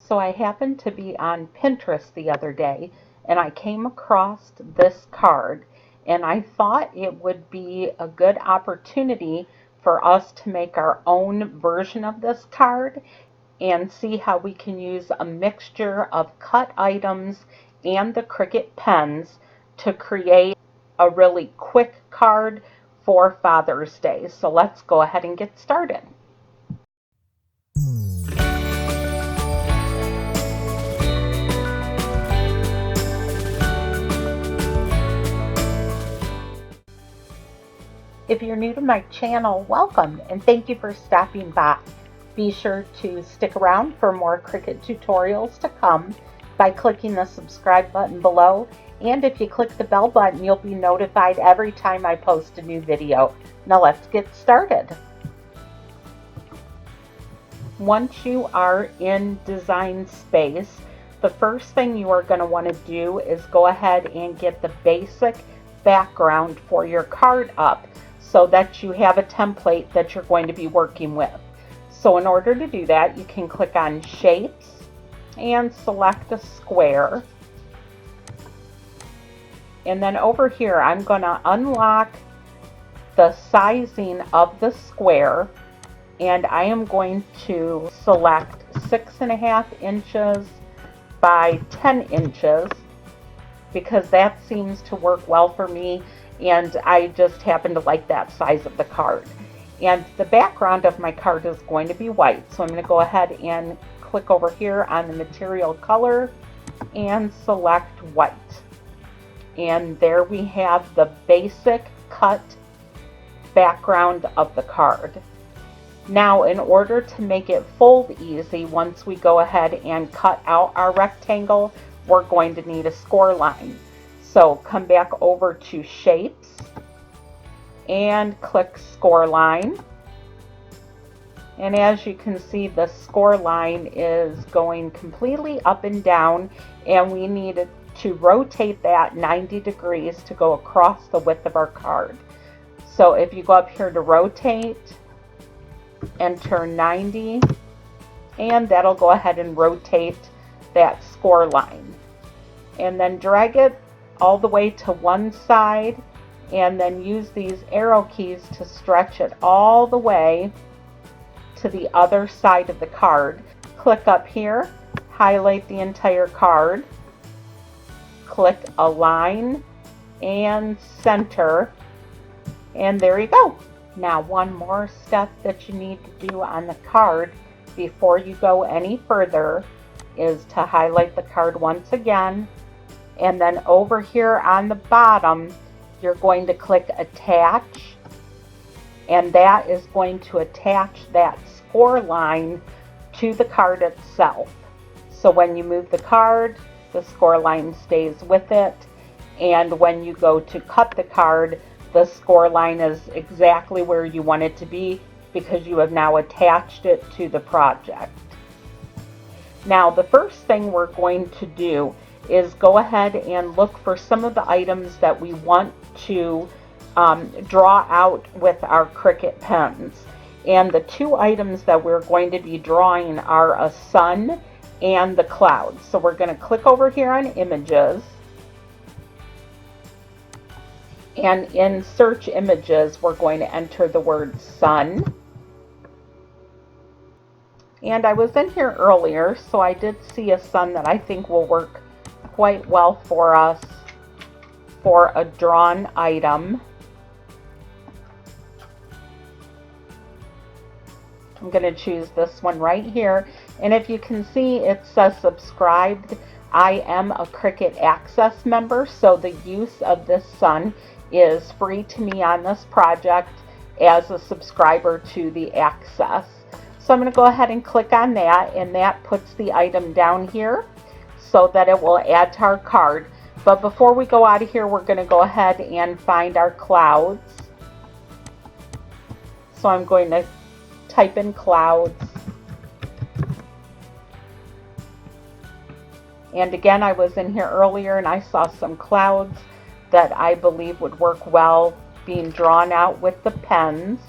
So I happened to be on Pinterest the other day and I came across this card, and I thought it would be a good opportunity for us to make our own version of this card and see how we can use a mixture of cut items and the Cricut pens to create a really quick card for Father's Day. So let's go ahead and get started. If you're new to my channel, welcome and thank you for stopping by. Be sure to stick around for more Cricut tutorials to come by clicking the subscribe button below, and if you click the bell button, you'll be notified every time I post a new video. Now let's get started. Once you are in Design Space, the first thing you are going to want to do is go ahead and get the basic background for your card up, so that you have a template that you're going to be working with. So in order to do that, you can click on Shapes and select a square. And then over here, I'm going to unlock the sizing of the square, and I am going to select 6.5 inches by 10 inches because that seems to work well for me, and I just happen to like that size of the card. And the background of my card is going to be white, so I'm going to go ahead and click over here on the material color and select white. And there we have the basic cut background of the card. Now, in order to make it fold easy, once we go ahead and cut out our rectangle, we're going to need a score line. So come back over to Shapes and click Score Line. And as you can see, the score line is going completely up and down, and we need to rotate that 90 degrees to go across the width of our card. So if you go up here to rotate, enter 90, and that'll go ahead and rotate that score line. And then drag it all the way to one side, and then use these arrow keys to stretch it all the way to the other side of the card. Click up here, highlight the entire card, click Align and Center, and there you go. Now, one more step that you need to do on the card before you go any further is to highlight the card once again, and then over here on the bottom you're going to click Attach, and that is going to attach that score line to the card itself. So when you move the card, the score line stays with it, and when you go to cut the card, the score line is exactly where you want it to be because you have now attached it to the project. Now, the first thing we're going to do is go ahead and look for some of the items that we want to draw out with our Cricut pens. And the two items that we're going to be drawing are a sun and the clouds. So we're going to click over here on Images, and in Search Images we're going to enter the word sun. And I was in here earlier, so I did see a sun that I think will work quite well for us for a drawn item. I'm going to choose this one right here, and if you can see, it says subscribed. I am a Cricut Access member, so the use of this sun is free to me on this project as a subscriber to the Access. So I'm going to go ahead and click on that, and that puts the item down here so that it will add to our card. But before we go out of here, we're going to go ahead and find our clouds. So I'm going to type in clouds. And again, I was in here earlier and I saw some clouds that I believe would work well being drawn out with the pens.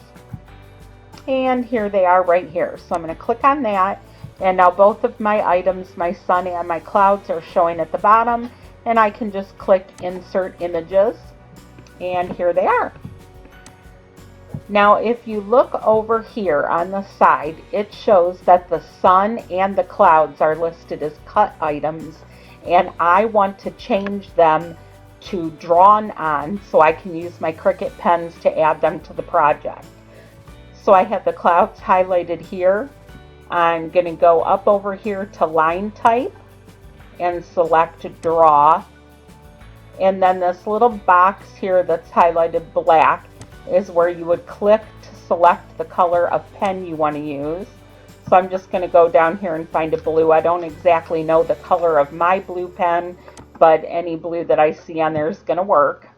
And here they are right here. So I'm going to click on that, And now both of my items, my sun and my clouds, are showing at the bottom, and I can just click Insert Images, and here they are. Now if you look over here on the side, it shows that the sun and the clouds are listed as cut items, and I want to change them to drawn on so I can use my Cricut pens to add them to the project. So I have the clouds highlighted here. I'm going to go up over here to line type and select draw, and then this little box here that's highlighted black is where you would click to select the color of pen you want to use. So I'm just going to go down here and find a blue. I don't exactly know the color of my blue pen, but any blue that I see on there is going to work.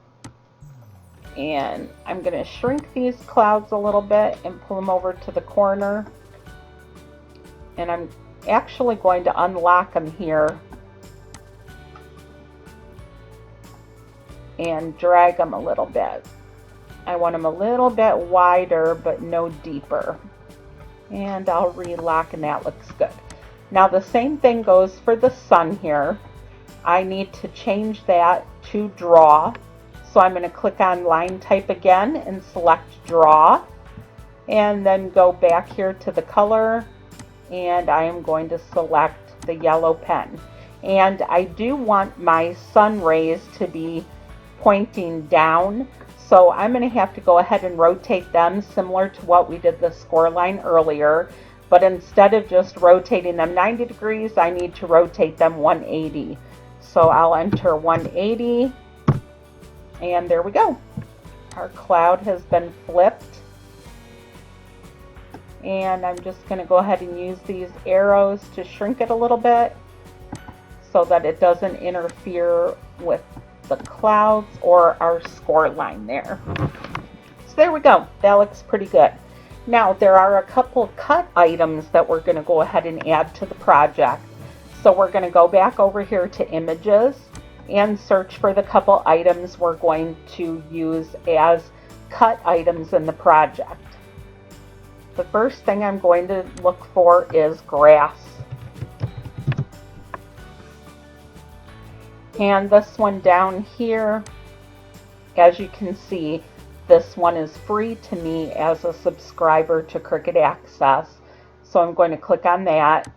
And I'm going to shrink these clouds a little bit and pull them over to the corner. And I'm actually going to unlock them here and drag them a little bit. I want them a little bit wider but no deeper. And I'll relock, and that looks good. Now the same thing goes for the sun here. I need to change that to draw. So I'm going to click on line type again and select draw, and then go back here to the color, and I am going to select the yellow pen. And I do want my sun rays to be pointing down, so I'm going to have to go ahead and rotate them similar to what we did the score line earlier, but instead of just rotating them 90 degrees, I need to rotate them 180. So I'll enter 180, and there we go. Our cloud has been flipped. And I'm just going to go ahead and use these arrows to shrink it a little bit so that it doesn't interfere with the clouds or our score line there. So there we go. That looks pretty good. Now there are a couple cut items that we're going to go ahead and add to the project. So we're going to go back over here to Images and search for the couple items we're going to use as cut items in the project. The first thing I'm going to look for is grass. And this one down here, as you can see, this one is free to me as a subscriber to Cricut Access. So I'm going to click on that.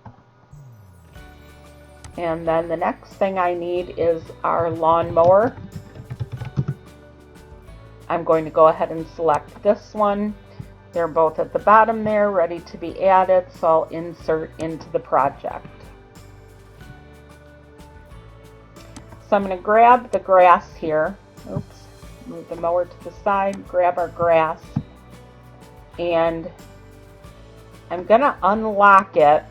And then the next thing I need is our lawnmower. I'm going to go ahead and select this one. They're both at the bottom there, ready to be added, so I'll insert into the project. So I'm going to grab the grass here. Oops, move the mower to the side, grab our grass, and I'm going to unlock it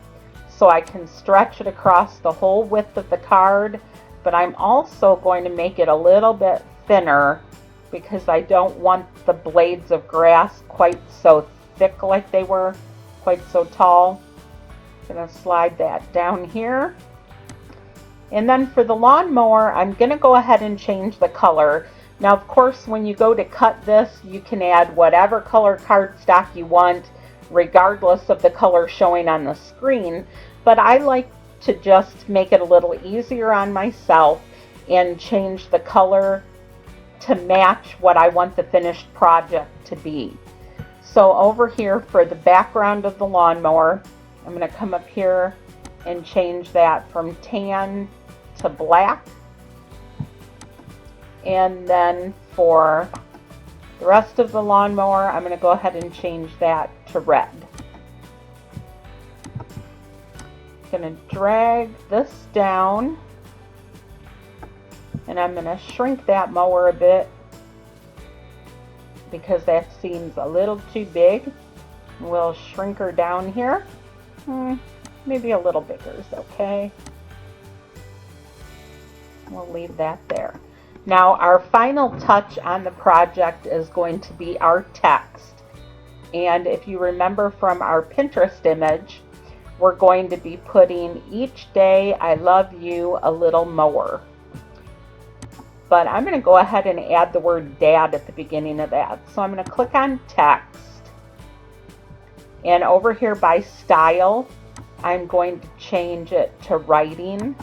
so I can stretch it across the whole width of the card, but I'm also going to make it a little bit thinner because I don't want the blades of grass quite so thick like they were, quite so tall. I'm going to slide that down here. And then for the lawnmower, I'm going to go ahead and change the color. Now, of course, when you go to cut this, you can add whatever color cardstock you want, regardless of the color showing on the screen. But I like to just make it a little easier on myself and change the color to match what I want the finished project to be. So over here for the background of the lawnmower, I'm going to come up here and change that from tan to black. And then for the rest of the lawnmower, I'm going to go ahead and change that to red. I'm going to drag this down, and I'm going to shrink that mower a bit because that seems a little too big. We'll shrink her down here. Maybe a little bigger is okay. We'll leave that there. Now our final touch on the project is going to be our text. And if you remember from our Pinterest image, we're going to be putting "Each day I love you, a little mower." But I'm going to go ahead and add the word dad at the beginning of that. So I'm going to click on text. And over here by style, I'm going to change it to writing.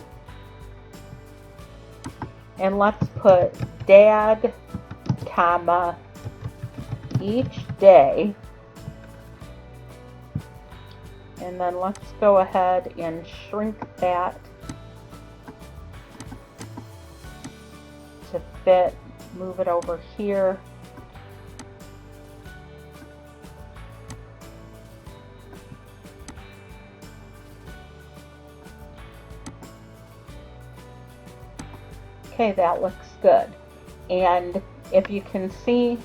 And let's put Dad, comma, each day. And then let's go ahead and shrink that to fit. Move it over here. Okay, that looks good. And if you can see,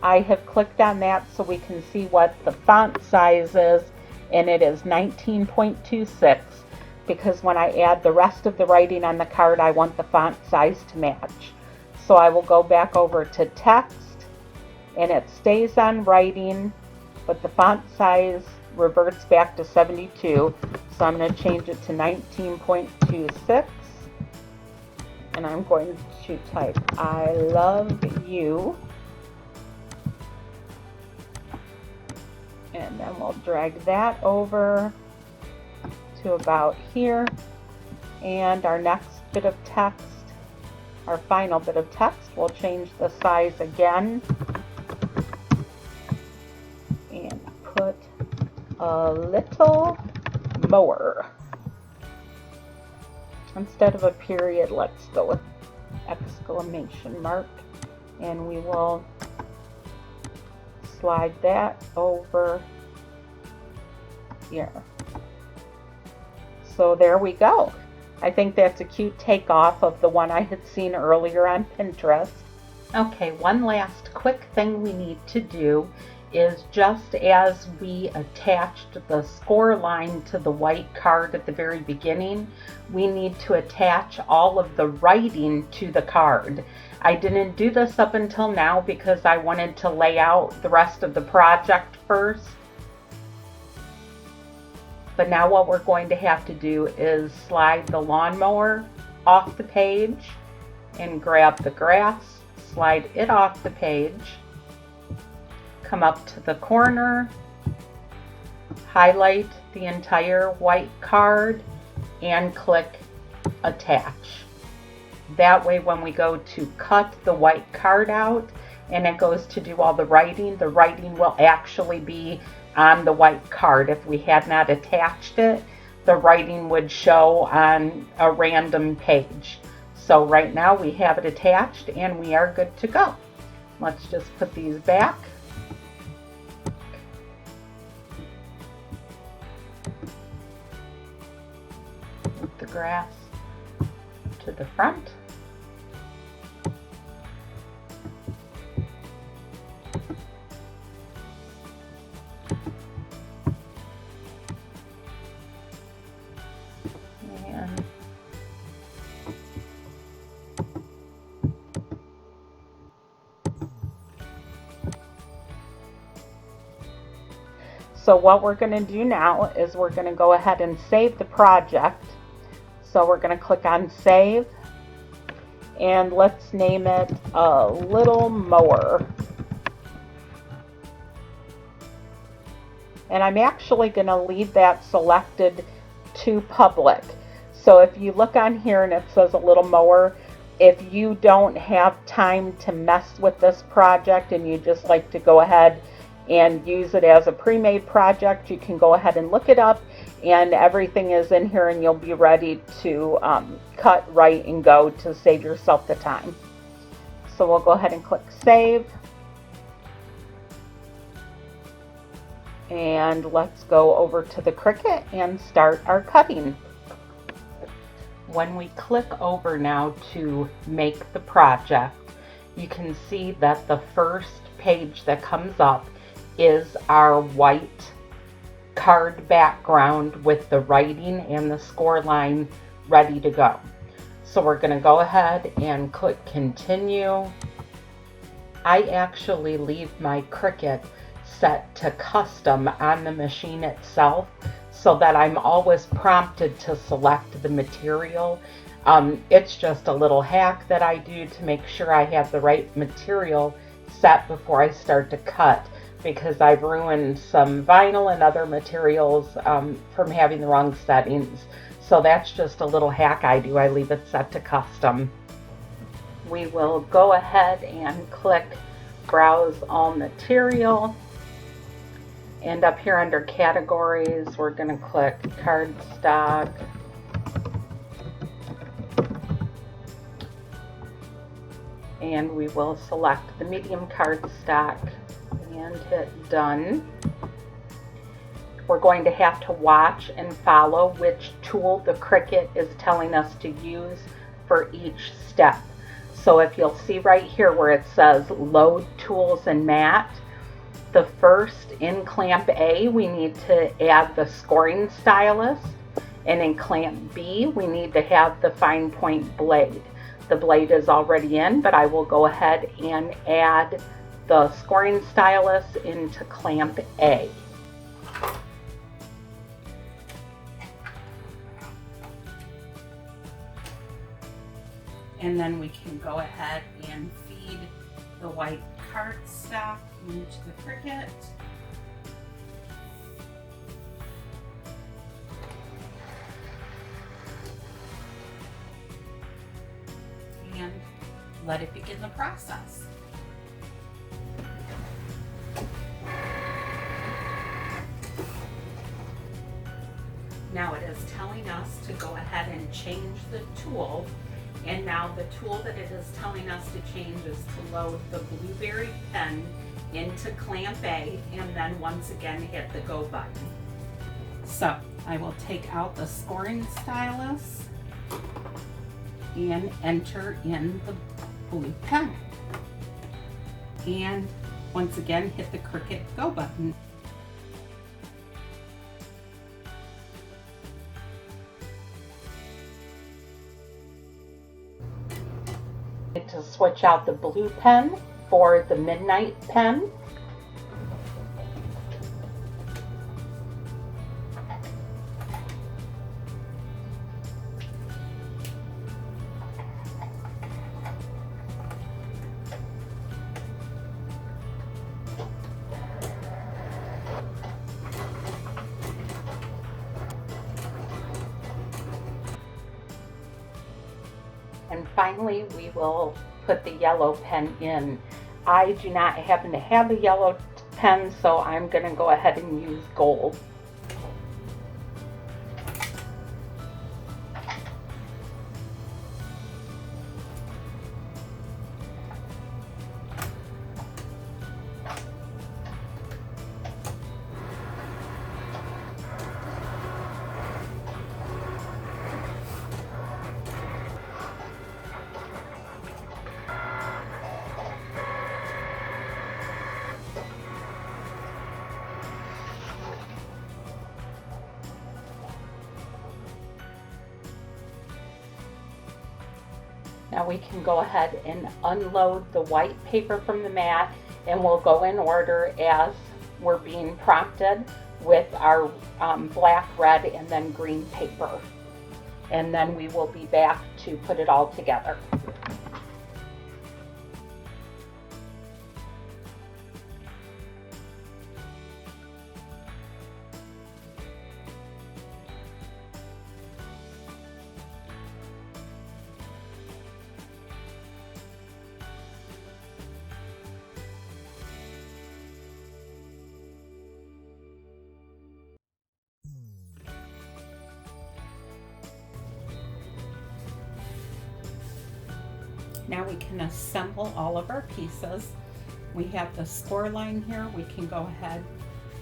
I have clicked on that so we can see what the font size is, and it is 19.26, because when I add the rest of the writing on the card, I want the font size to match. So I will go back over to text, and it stays on writing, but the font size reverts back to 72. So I'm going to change it to 19.26. And I'm going to type, I love you. And then we'll drag that over to about here. And our next bit of text, our final bit of text, we'll change the size again. And put a little more. Instead of a period, let's go with exclamation mark, and we will slide that over here. So there we go. I think that's a cute takeoff of the one I had seen earlier on Pinterest. Okay, one last quick thing we need to do is, just as we attached the score line to the white card at the very beginning, we need to attach all of the writing to the card. I didn't do this up until now because I wanted to lay out the rest of the project first. But now what we're going to have to do is slide the lawnmower off the page and grab the grass, slide it off the page, come up to the corner, highlight the entire white card, and click attach. That way when we go to cut the white card out and it goes to do all the writing will actually be on the white card. If we had not attached it, the writing would show on a random page. So right now we have it attached and we are good to go. Let's just put these back. Move the grass to the front. So what we're going to do now is we're going to go ahead and save the project. So we're going to click on Save, and let's name it a little mower. And I'm actually going to leave that selected to public. So if you look on here and it says a little mower, if you don't have time to mess with this project and you just like to go ahead and use it as a pre-made project, you can go ahead and look it up, and everything is in here and you'll be ready to cut, write, and go to save yourself the time. So we'll go ahead and click Save. And let's go over to the Cricut and start our cutting. When we click over now to make the project, you can see that the first page that comes up is our white card background with the writing and the score line ready to go. So we're going to go ahead and click Continue. I actually leave my Cricut set to custom on the machine itself so that I'm always prompted to select the material. It's just a little hack that I do to make sure I have the right material set before I start to cut. because I've ruined some vinyl and other materials from having the wrong settings. So that's just a little hack I do. I leave it set to custom. We will go ahead and click Browse All Material. And up here under Categories, we're going to click Cardstock. And we will select the medium cardstock and hit Done. We're going to have to watch and follow which tool the Cricut is telling us to use for each step. So if you'll see right here where it says Load Tools and Mat, the first in Clamp A, we need to add the scoring stylus, and in Clamp B, we need to have the fine point blade. The blade is already in, but I will go ahead and add the scoring stylus into Clamp A. And then we can go ahead and feed the white cardstock into the Cricut. And let it begin the process. Now it is telling us to go ahead and change the tool. And now the tool that it is telling us to change is to load the blueberry pen into Clamp A and then once again hit the Go button. So I will take out the scoring stylus and enter in the blue pen. And once again hit the Cricut Go button. To switch out the blue pen for the midnight pen. And finally, we will put the yellow pen in. I do not happen to have a yellow pen, so I'm going to go ahead and use gold. Now we can go ahead and unload the white paper from the mat, and we'll go in order as we're being prompted with our black, red, and then green paper. And then we will be back to put it all together. Now we can assemble all of our pieces. We have the score line here. We can go ahead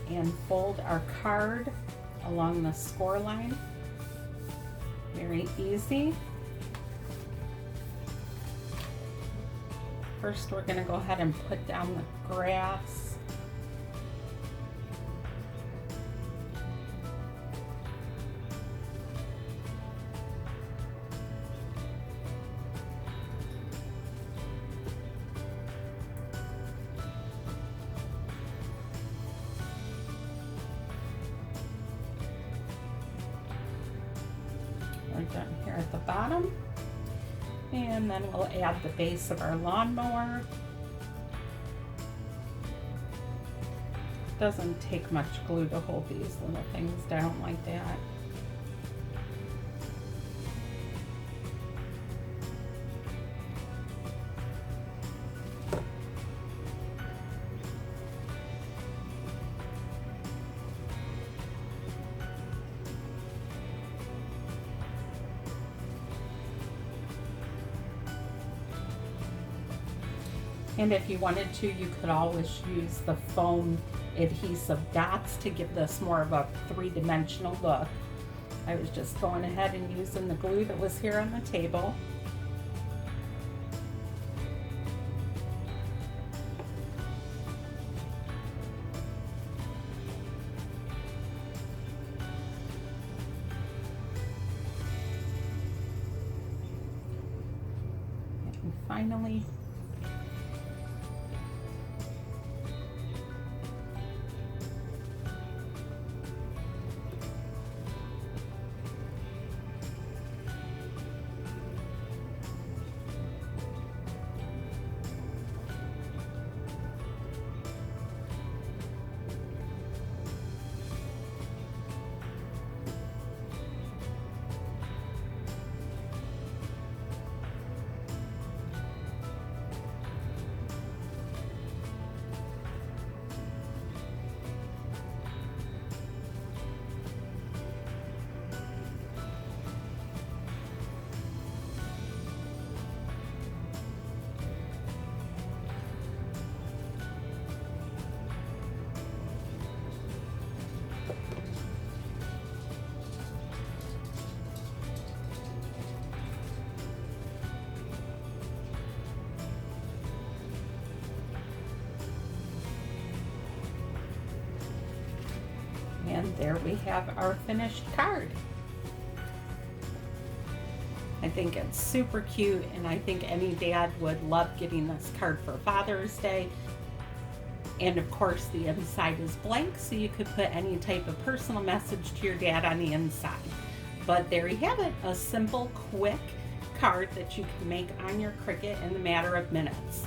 and fold our card along the score line. Very easy. First, we're going to go ahead and put down the grass. Done here at the bottom, and then we'll add the base of our lawnmower, doesn't take much glue to hold these little things down like that. And if you wanted to, you could always use the foam adhesive dots to give this more of a three-dimensional look. I was just going ahead and using the glue that was here on the table. And finally, and there we have our finished card. I think it's super cute, and I think any dad would love getting this card for Father's Day. And of course the inside is blank, so you could put any type of personal message to your dad on the inside. But there you have it, a simple, quick card that you can make on your Cricut in a matter of minutes.